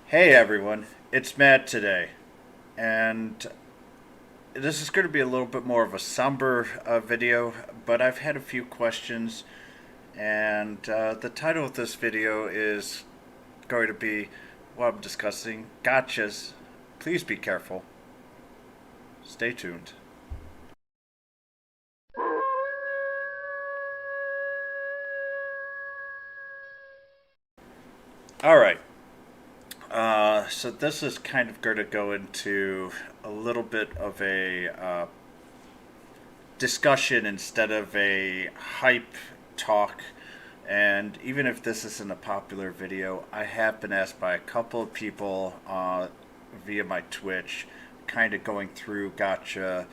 Hey everyone, it's Matt today, and this is going to be a little bit more of a somber video, but I've had a few questions, and the title of this video is going to be what I'm discussing gotchas. Please be careful. Stay tuned. Alright, so this is kind of going to go into a little bit of a discussion instead of a hype talk. And even if this isn't a popular video, I have been asked by a couple of people via my Twitch, kind of going through Gacha,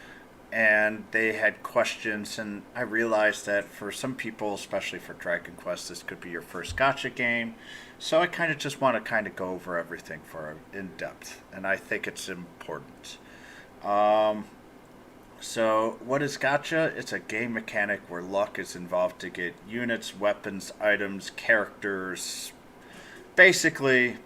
and they had questions. And I realized that for some people, especially for Dragon Quest, this could be your first Gacha game. So I kind of just want to kind of go over everything for in depth, and I think it's important. Um, so, what is Gacha? It's a game mechanic where luck is involved to get units, weapons, items, characters. Basically,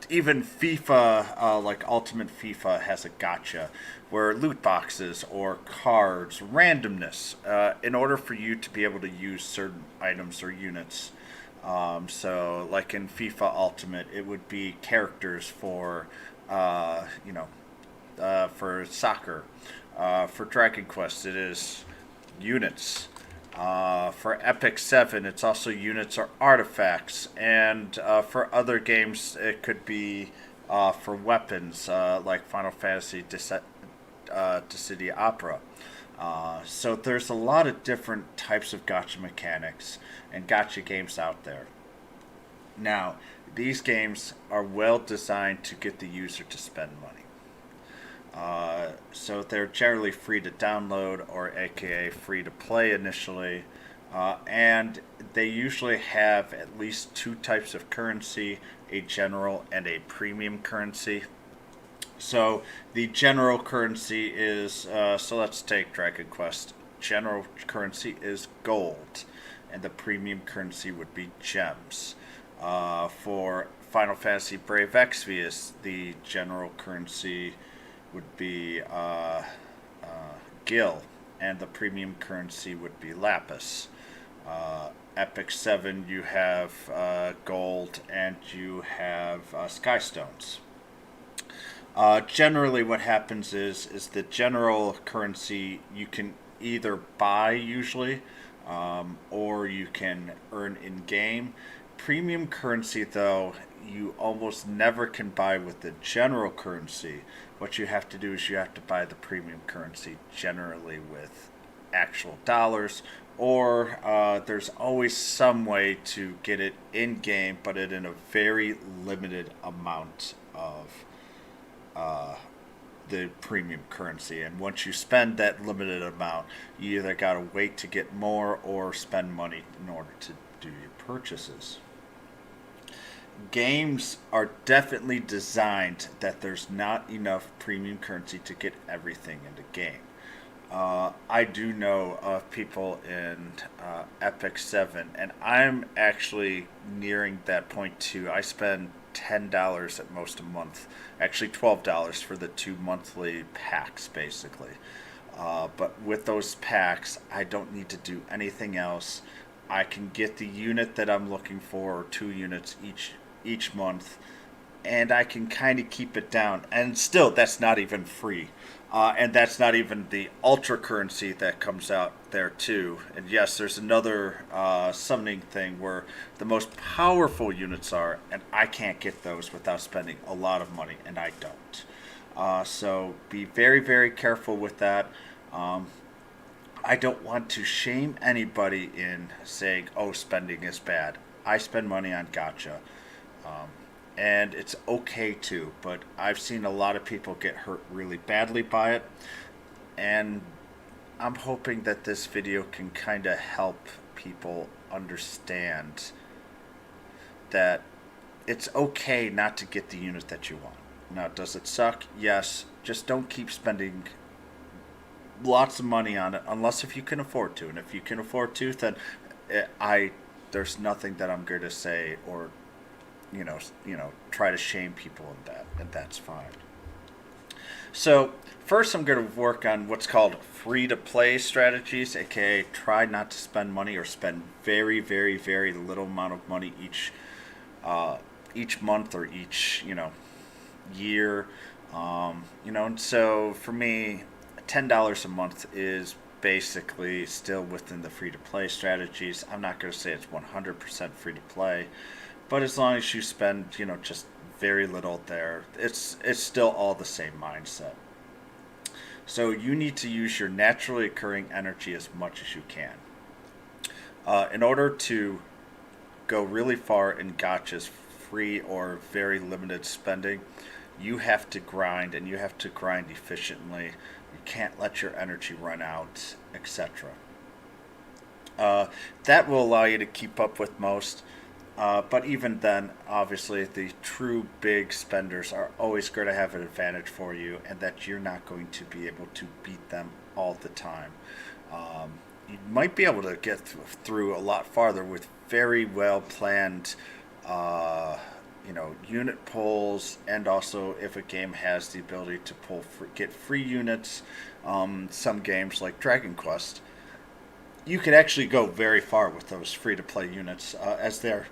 even FIFA, like Ultimate FIFA, has a gacha where loot boxes or cards, randomness, in order for you to be able to use certain items or units. So, like in FIFA Ultimate, it would be characters for, for soccer. For Dragon Quest, it is units. For Epic 7, it's also units or artifacts. And for other games, it could be for weapons, like Final Fantasy Dissidia Opera. So there's a lot of different types of gotcha mechanics and gotcha games out there. Now, these games are well designed to get the user to spend money. So they're generally free to download or aka free to play initially. And they usually have at least two types of currency, a general and a premium currency. So the general currency is, so let's take Dragon Quest. General currency is gold, and the premium currency would be gems. For Final Fantasy Brave Exvius, the general currency would be Gil, and the premium currency would be Lapis. Epic 7, you have gold, and you have Skystones. Generally, what happens is the general currency you can either buy usually, or you can earn in game. Premium currency, though, you almost never can buy with the general currency. What you have to do is you have to buy the premium currency generally with actual dollars, or there's always some way to get it in game, but it in a very limited amount of the premium currency. And once you spend that limited amount, you either got to wait to get more or spend money in order to do your purchases. Games are definitely designed that there's not enough premium currency to get everything in the game. I do know of people in Epic 7, and I'm actually nearing that point too. I spend $10 at most a month, actually $12 for the two monthly packs, basically. But with those packs, I don't need to do anything else. I can get the unit that I'm looking for, or two units each month, and I can kind of keep it down. And still, that's not even free. And that's not even the ultra currency that comes out there too. And yes, there's another summoning thing where the most powerful units are, and I can't get those without spending a lot of money, and I don't. So be very, very careful with that. Um, I don't want to shame anybody in saying, "Oh, spending is bad." I spend money on gacha. Um, and it's okay to, but I've seen a lot of people get hurt really badly by it, and I'm hoping that this video can kind of help people understand that it's okay not to get the unit that you want. Now, does it suck? Yes. Just don't keep spending lots of money on it unless if you can afford to, and if you can afford to, then I there's nothing that I'm going to say or try to shame people in that, and that's fine. So first, I'm going to work on what's called free-to-play strategies, aka try not to spend money or spend very, very, very little amount of money each month or each year. And so for me, $10 a month is basically still within the free-to-play strategies. I'm not going to say it's 100% free-to-play, but as long as you spend just very little there, it's still all the same mindset. So you need to use your naturally occurring energy as much as you can. In order to go really far in gachas, free or very limited spending, you have to grind, and you have to grind efficiently. You can't let your energy run out, etc. That will allow you to keep up with most. But even then, obviously, the true big spenders are always going to have an advantage for you, and that you're not going to be able to beat them all the time. You might be able to get through a lot farther with very well planned, unit pulls, and also if a game has the ability to get free units. Some games like Dragon Quest, you can actually go very far with those free-to-play units, as they're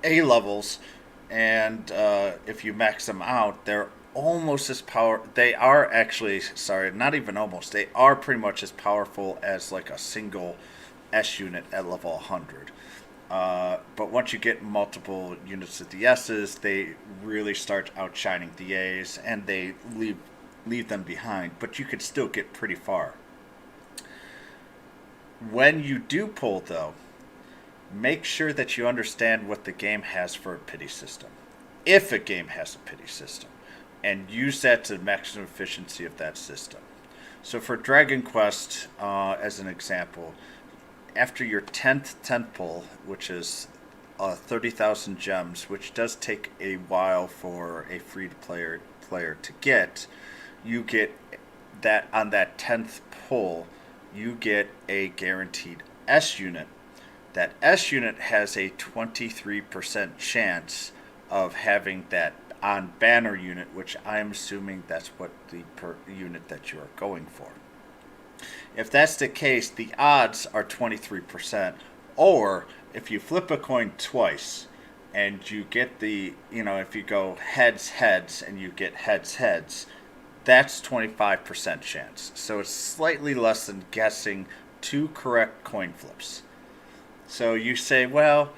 A levels, and if you max them out, they're almost as power. They are actually, sorry, not even almost. They are pretty much as powerful as like a single S unit at level 100. But once you get multiple units of the S's, they really start outshining the A's, and they leave them behind. But you could still get pretty far. When you do pull, though, make sure that you understand what the game has for a pity system, if a game has a pity system, and use that to the maximum efficiency of that system. So for Dragon Quest, as an example, after your 10th pull, which is 30,000 gems, which does take a while for a free-to-player to get, you get that on that 10th pull, you get a guaranteed S unit. That S unit has a 23% chance of having that on banner unit, which I'm assuming that's what the per unit that you are going for. If that's the case, the odds are 23%. Or if you flip a coin twice and you get if you go heads heads and you get heads heads, that's 25% chance. So it's slightly less than guessing two correct coin flips. So you say, well,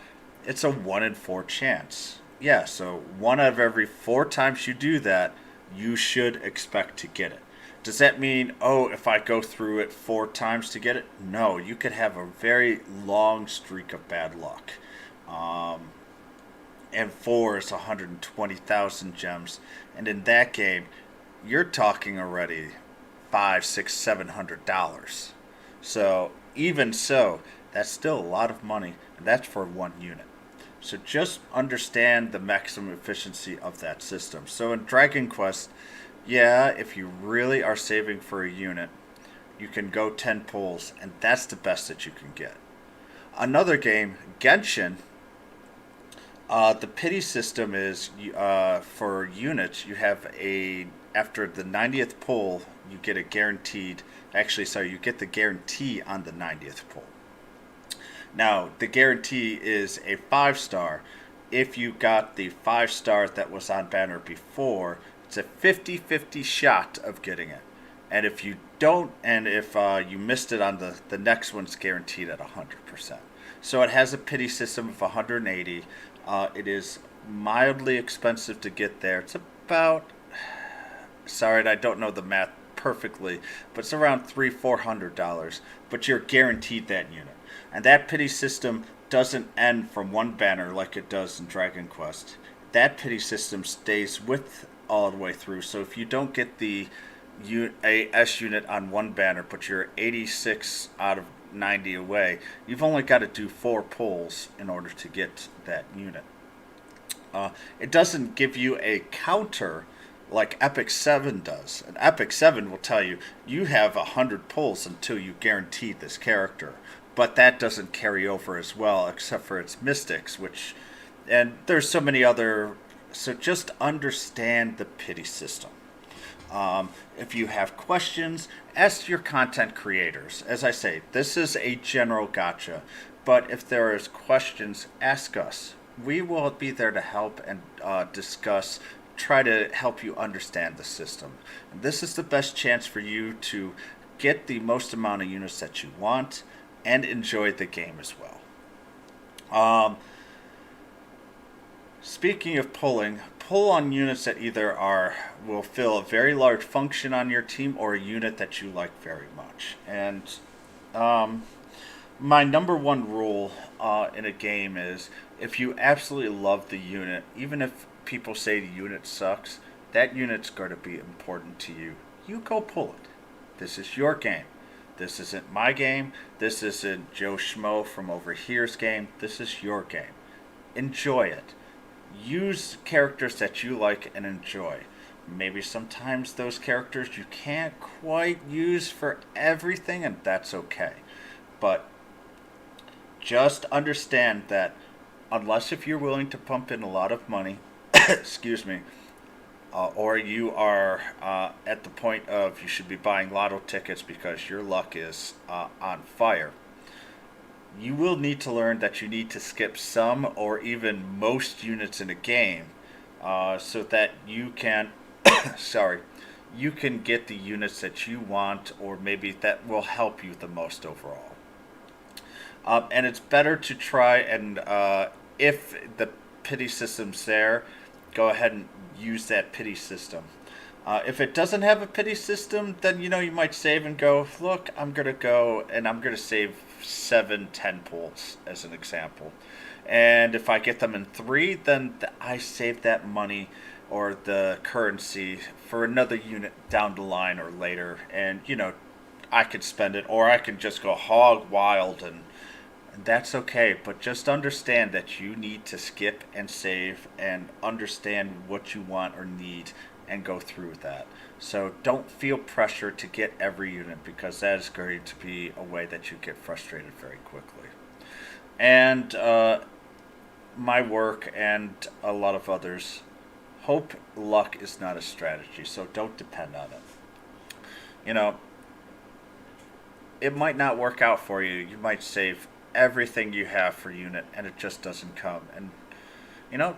it's a 1 in 4 chance. Yeah, so 1 out of every 4 times you do that, you should expect to get it. Does that mean, if I go through it 4 times to get it? No, you could have a very long streak of bad luck. And 4 is 120,000 gems. And in that game, you're talking already $500, $600, $700. So even so, that's still a lot of money, and that's for 1 unit. So just understand the maximum efficiency of that system. So in Dragon Quest, if you really are saving for a unit, you can go 10 pulls, and that's the best that you can get. Another game, Genshin, the pity system is for units, you have after the 90th pull, you get a guaranteed, you get the guarantee on the 90th pull. Now, the guarantee is a 5-star. If you got the 5-star that was on banner before, it's a 50-50 shot of getting it. And if you don't, and if you missed it on the next one's guaranteed at 100%. So it has a pity system of 180. It is mildly expensive to get there. It's about, I don't know the math perfectly, but it's around $300-$400. But you're guaranteed that unit. And that pity system doesn't end from one banner like it does in Dragon Quest. That pity system stays with all the way through. So if you don't get the S unit on one banner, but you're 86 out of 90 away, you've only got to do 4 pulls in order to get that unit. It doesn't give you a counter like Epic 7 does. And Epic 7 will tell you, you have 100 pulls until you guarantee this character. But that doesn't carry over as well, except for its mystics, which And there's so many other. So just understand the pity system. If you have questions, ask your content creators. As I say, this is a general gotcha, but if there is questions, ask us. We will be there to help and discuss, try to help you understand the system. And this is the best chance for you to get the most amount of units that you want and enjoy the game as well. Speaking of pulling, pull on units that either will fill a very large function on your team or a unit that you like very much. And my number one rule in a game is if you absolutely love the unit, even if people say the unit sucks, that unit's going to be important to you. You go pull it. This is your game. This isn't my game. This isn't Joe Schmo from over here's game. This is your game. Enjoy it. Use characters that you like and enjoy. Maybe sometimes those characters you can't quite use for everything, and that's okay. But just understand that unless if you're willing to pump in a lot of money, excuse me, or you are at the point of you should be buying lotto tickets because your luck is on fire, you will need to learn that you need to skip some or even most units in a game so that you can you can get the units that you want, or maybe that will help you the most overall. And it's better to try and if the pity system's there, go ahead and use that pity system. If it doesn't have a pity system, then you might save and go, look, I'm going to go and I'm going to save 7-10 pulls as an example. And if I get them in 3, then I save that money or the currency for another unit down the line or later. And, I could spend it, or I can just go hog wild, and that's okay. But just understand that you need to skip and save and understand what you want or need and go through with that. So don't feel pressure to get every unit, because that is going to be a way that you get frustrated very quickly. And my work and a lot of others, hope luck is not a strategy, so don't depend on it. It might not work out for you. You might save everything you have for unit and it just doesn't come. And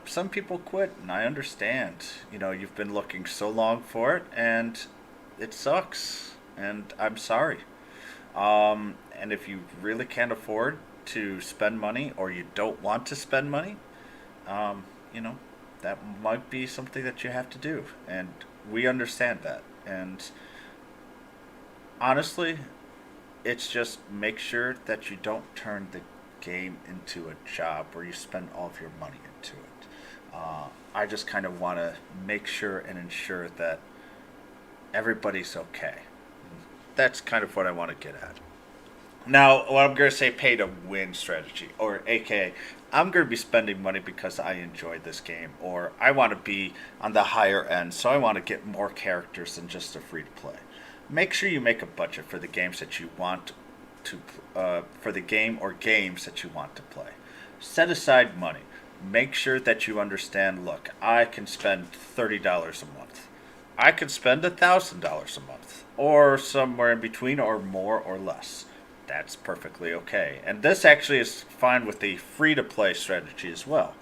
some people quit, and I understand. You've been looking so long for it, and it sucks, and I'm sorry. And if you really can't afford to spend money, or you don't want to spend money, that might be something that you have to do, and we understand that. And honestly, it's just make sure that you don't turn the game into a job where you spend all of your money into it. I just kind of want to make sure and ensure that everybody's okay. That's kind of what I want to get at. Now, what I'm going to say pay to win strategy, or aka, I'm going to be spending money because I enjoy this game, or I want to be on the higher end, so I want to get more characters than just a free to play. Make sure you make a budget for the games that you want to, for the game or games that you want to play. Set aside money. Make sure that you understand, look, I can spend $30 a month. I can spend $1,000 a month, or somewhere in between, or more or less. That's perfectly okay. And this actually is fine with the free-to-play strategy as well.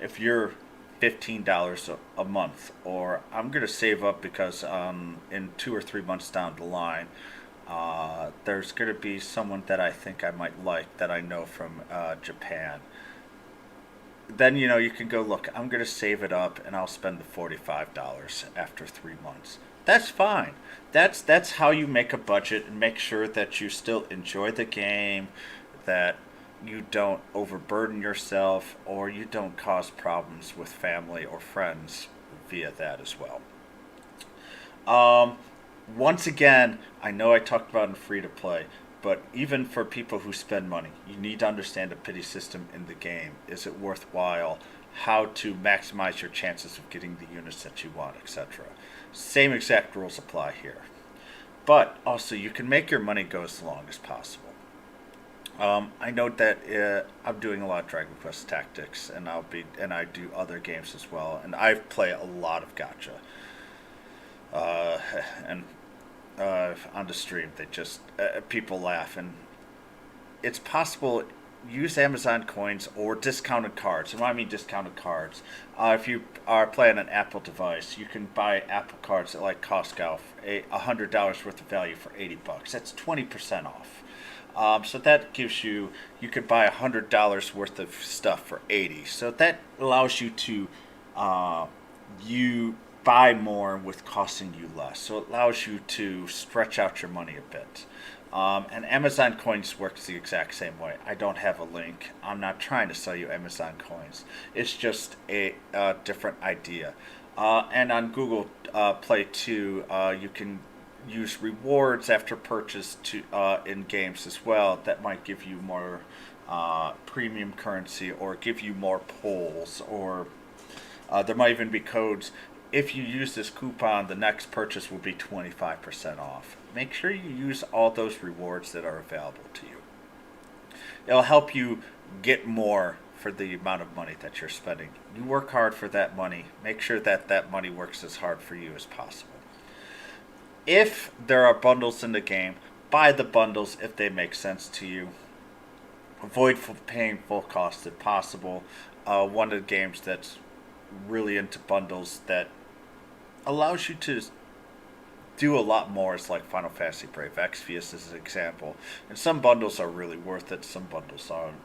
If you're $15 a month, or I'm going to save up because in 2 or 3 months down the line, there's going to be someone that I think I might like that I know from Japan. Then you can go, look, I'm going to save it up and I'll spend the $45 after 3 months. That's fine. That's how you make a budget and make sure that you still enjoy the game, that you don't overburden yourself, or you don't cause problems with family or friends via that as well. Once again, I know I talked about in free to play, but even for people who spend money, you need to understand the pity system in the game. Is it worthwhile? How to maximize your chances of getting the units that you want, etc. Same exact rules apply here. But also, you can make your money go as long as possible. I note that I'm doing a lot of Dragon Quest Tactics, and I do other games as well, and I play a lot of Gacha. Uh, and on the stream, they just people laugh, and it's possible use Amazon coins or discounted cards. And when I mean discounted cards, if you are playing an Apple device, you can buy Apple cards at like Costco, $100 worth of value for $80. That's 20% off. So that gives you could buy $100 worth of stuff for 80. So that allows you to you buy more with costing you less. So it allows you to stretch out your money a bit. And Amazon coins works the exact same way. I don't have a link. I'm not trying to sell you Amazon coins. It's just a different idea. And on Google Play too, you can use rewards after purchase to in games as well. That might give you more premium currency or give you more pulls, or there might even be codes. If you use this coupon, the next purchase will be 25% off. Make sure you use all those rewards that are available to you. It'll help you get more for the amount of money that you're spending. You work hard for that money. Make sure that that money works as hard for you as possible. If there are bundles in the game, buy the bundles if they make sense to you. Avoid paying full cost if possible. One of the games that's really into bundles that allows you to do a lot more is like Final Fantasy Brave Exvius as an example. And some bundles are really worth it, some bundles aren't.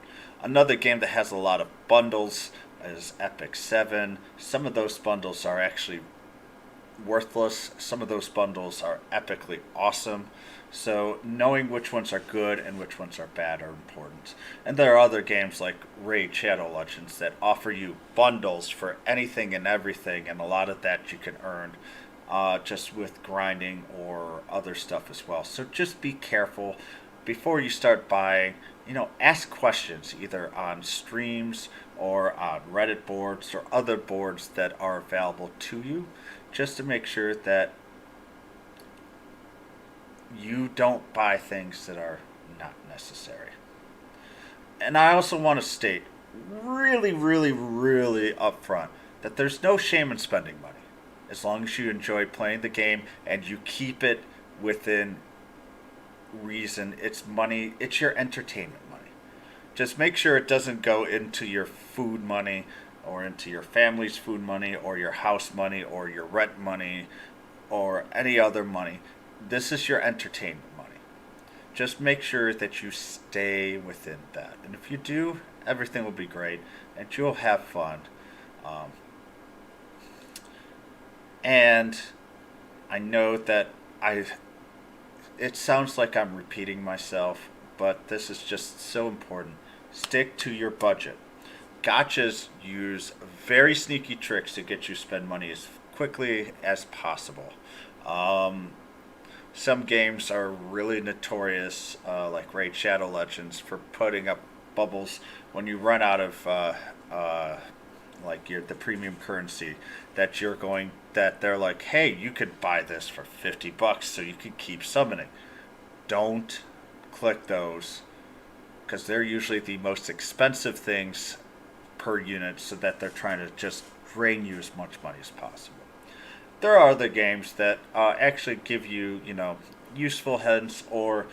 Another game that has a lot of bundles is Epic 7. Some of those bundles are actually worthless. Some of those bundles are epically awesome. So knowing which ones are good and which ones are bad are important. And there are other games like Raid Shadow Legends that offer you bundles for anything and everything, and a lot of that you can earn just with grinding or other stuff as well. So just be careful before you start buying. Ask questions either on streams or on Reddit boards or other boards that are available to you, just to make sure that you don't buy things that are not necessary. And I also want to state really, really, really upfront that there's no shame in spending money. As long as you enjoy playing the game and you keep it within reason, it's money, it's your entertainment money. Just make sure it doesn't go into your food money or into your family's food money or your house money or your rent money or any other money. This is your entertainment money. Just make sure that you stay within that. And if you do, everything will be great and you'll have fun. And I know that it sounds like I'm repeating myself, but this is just so important. Stick to your budget. Gotchas use very sneaky tricks to get you to spend money as quickly as possible. Some games are really notorious, like Raid Shadow Legends, for putting up bubbles when you run out of the premium currency that they're like, hey, you could buy this for $50 so you could keep summoning. Don't click those, because they're usually the most expensive things per unit, so that they're trying to just drain you as much money as possible. There are other games that actually give you, useful hints, or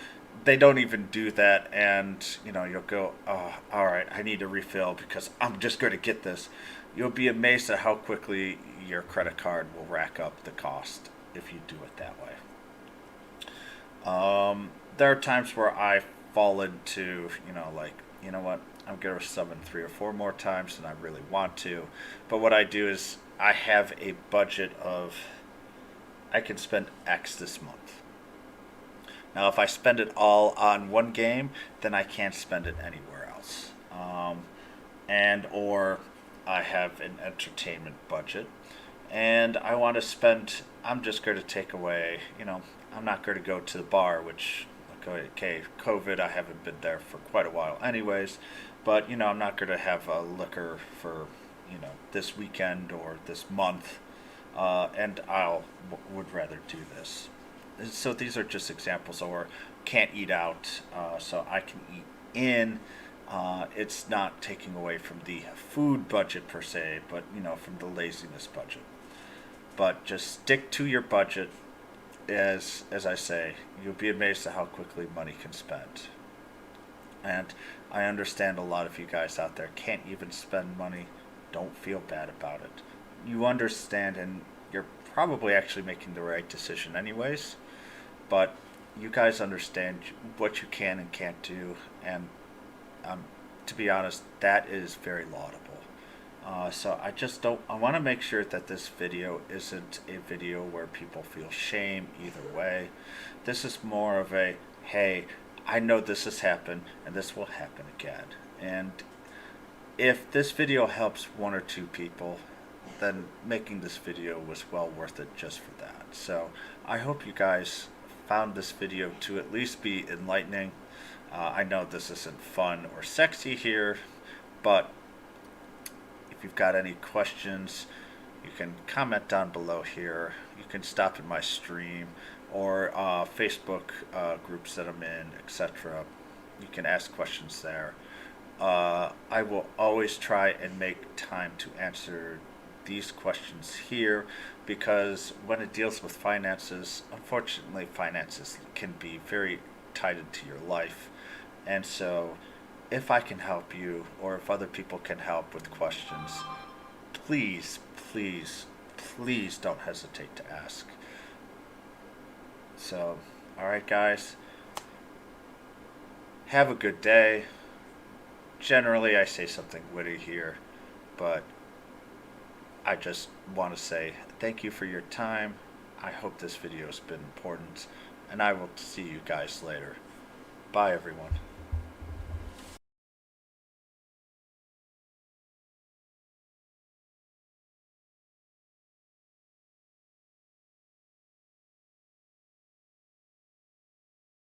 they don't even do that, and you'll go, oh, all right, I need a refill because I'm just going to get this. You'll be amazed at how quickly your credit card will rack up the cost if you do it that way. There are times where I fall into, you know what, I'm going to summon 3 or 4 more times than I really want to. But what I do is I have a budget of, I can spend X this month. Now, if I spend it all on one game, then I can't spend it anywhere else. Or I have an entertainment budget, and I want to spend, I'm just going to take away, I'm not going to go to the bar, which, okay, COVID, I haven't been there for quite a while anyways, but, I'm not going to have a liquor for, this weekend or this month, and would rather do this. So these are just examples, or can't eat out, so I can eat in. It's not taking away from the food budget per se, but from the laziness budget. But just stick to your budget. As I say, you'll be amazed at how quickly money can spend. And I understand a lot of you guys out there can't even spend money. Don't feel bad about it. You understand, and you're probably actually making the right decision anyways. But you guys understand what you can and can't do, and to be honest, that is very laudable. So I just don't. I want to make sure that this video isn't a video where people feel shame either way. This is more of a, hey, I know this has happened and this will happen again. And if this video helps one or two people, then making this video was well worth it just for that. So I hope you guys found this video to at least be enlightening. I know this isn't fun or sexy here, but if you've got any questions, you can comment down below here. You can stop in my stream or Facebook groups that I'm in, etc. You can ask questions there. I will always try and make time to answer these questions here, because when it deals with finances, unfortunately, finances can be very tied into your life. And so if I can help you, or if other people can help with questions, please, please, please don't hesitate to ask. So, alright guys, have a good day. Generally I say something witty here, but I just want to say thank you for your time. I hope this video has been important, and I will see you guys later. Bye everyone.